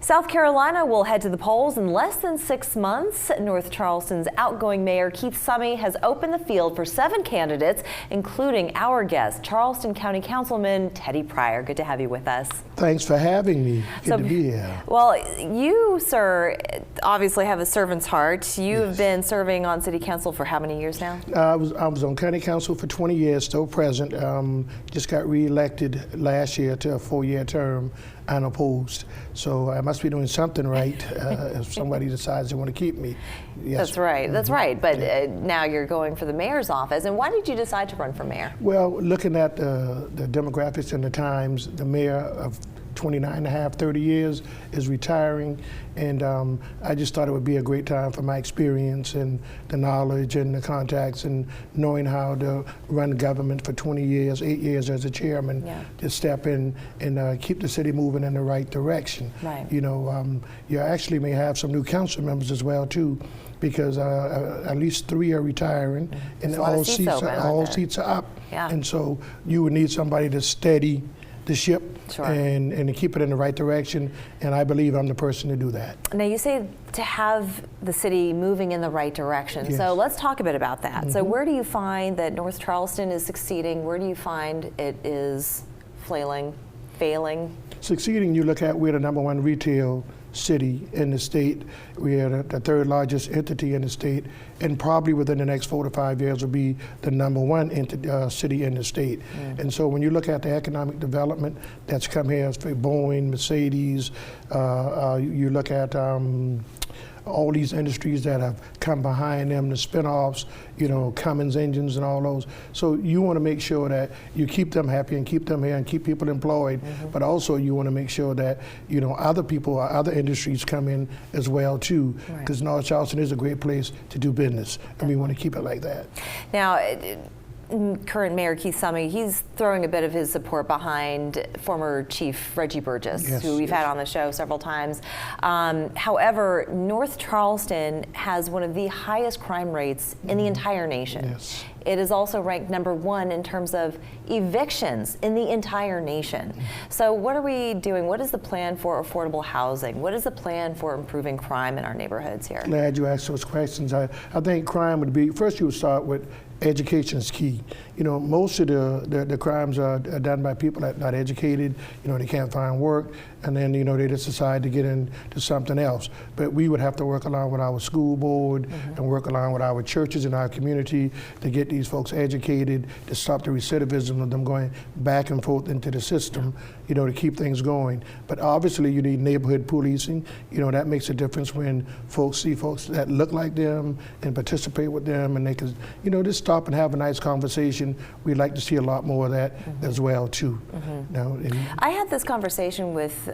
South Carolina will head to the polls in less than 6 months. North Charleston's outgoing mayor, Keith Summey, has opened the field for 7 candidates, including our guest, Charleston County Councilman Teddie Pryor. Good to have you with us. Thanks for having me. Good to be here. Well, you, sir, obviously have a servant's heart. You've been serving on city council for how many years now? I was on county council for 20 years, still present. Just got reelected last year to a 4-year term, unopposed. So I must be doing something right if somebody decides they want to keep me. Yes. That's right. That's right. But now you're going for the mayor's office. And why did you decide to run for mayor? Well, looking at the demographics and the times, the mayor of 29 and a half, 30 years is retiring, and I just thought it would be a great time for my experience and the knowledge and the contacts and knowing how to run government for 20 years, 8 years as a chairman, to step in and keep the city moving in the right direction. Right. You know, you actually may have some new council members as well too, because at least 3 are retiring, and all seats are up. Yeah. And so you would need somebody to steady the ship and to keep it in the right direction, and I believe I'm the person to do that. Now you say to have the city moving in the right direction, so let's talk a bit about that. So where do you find that North Charleston is succeeding? Where do you find it is failing? Succeeding, you look at, we're the #1 retail city in the state. We are the 3rd largest entity in the state, and probably within the next 4 to 5 years will be the #1 city in the state. And so when you look at the economic development that's come here for Boeing, Mercedes, you look at all these industries that have come behind them, the spin-offs, you know, Cummins engines and all those. So you want to make sure that you keep them happy and keep them here and keep people employed, but also you want to make sure that, you know, other people or other industries come in as well too, because North Charleston is a great place to do business, and we want to keep it like that. Now, current Mayor Keith Summey, he's throwing a bit of his support behind former Chief Reggie Burgess, who we've had on the show several times. However, North Charleston has one of the highest crime rates in the entire nation. It is also ranked #1 in terms of evictions in the entire nation. So what are we doing? What is the plan for affordable housing? What is the plan for improving crime in our neighborhoods here? Glad you asked those questions. I think crime would be, first you would start with education is key. You know, most of the crimes are done by people that are not educated. You know, they can't find work, and then, you know, they just decide to get into something else. But we would have to work along with our school board and work along with our churches in our community to get these folks educated, to stop the recidivism of them going back and forth into the system, you know, to keep things going. But obviously you need neighborhood policing. You know, that makes a difference when folks see folks that look like them and participate with them, and they can, you know, just stop and have a nice conversation. We'd like to see a lot more of that as well too. Now, I had this conversation with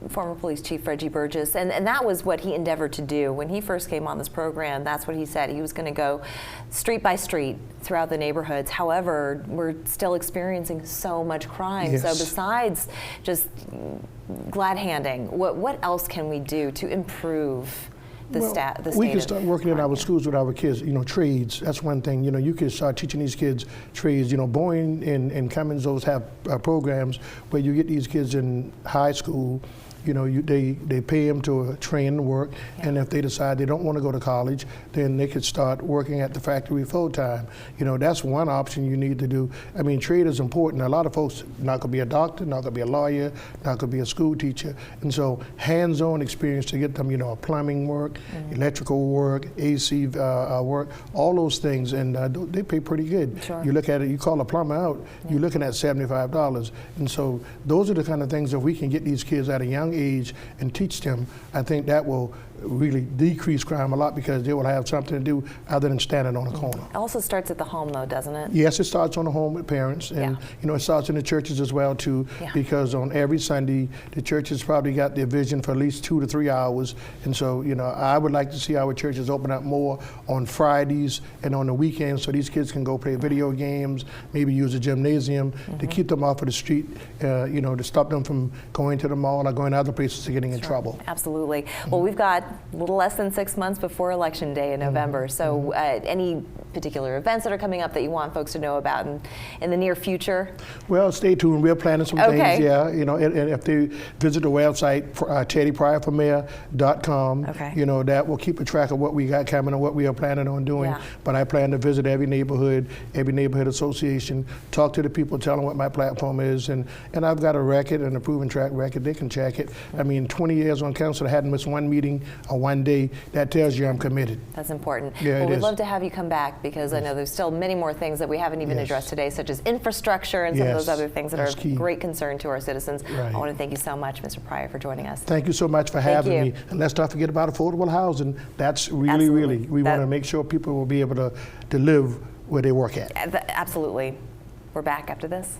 former police chief Reggie Burgess, and that was what he endeavored to do when he first came on this program. That's what he said. He was going to go street by street throughout the neighborhoods. However, we're still experiencing so much crime. So besides just glad handing, what else can we do to improve the state? We can start working in our schools with our kids, you know, trades. That's one thing. You know, you can start teaching these kids trades. You know, Boeing and Cummins, those have programs where you get these kids in high school. You know, they pay them to train and work, and if they decide they don't want to go to college, then they could start working at the factory full time. You know, that's one option you need to do. I mean, trade is important. A lot of folks not going to be a doctor, not going to be a lawyer, not going to be a school teacher, and so hands-on experience to get them, you know, plumbing work, electrical work, AC work, all those things, and they pay pretty good. You look at it, you call a plumber out, you're looking at $75, and so those are the kind of things that we can get these kids at a young age and teach them. I think that will really decrease crime a lot, because they will have something to do other than standing on a corner. It also starts at the home though, doesn't it? Yes, it starts on the home with parents, and you know, it starts in the churches as well too, because on every Sunday the churches probably got their vision for at least 2 to 3 hours, and so, you know, I would like to see our churches open up more on Fridays and on the weekends, so these kids can go play video games, maybe use a gymnasium to keep them off of the street, you know, to stop them from going to the mall or going to other places to getting in trouble. Absolutely. Well, we've got a little less than 6 months before Election Day in November, so any particular events that are coming up that you want folks to know about in the near future? Well, stay tuned. We're planning some things. Yeah, you know, and if they visit the website, TeddiePryerForMayor.com, you know, that will keep a track of what we got coming and what we are planning on doing. But I plan to visit every neighborhood association, talk to the people, tell them what my platform is, and I've got a record and a proven track record. They can check it. I mean, 20 years on council, I hadn't missed one meeting or one day. That tells you I'm committed. That's important. Yeah, well, we'd love to have you come back because I know there's still many more things that we haven't even addressed today, such as infrastructure and some of those other things that are of great concern to our citizens. I want to thank you so much, Mr. Pryor, for joining us. Thank you so much for having me. And let's not forget about affordable housing. That's really, we want to make sure people will be able to live where they work at. Absolutely. We're back after this.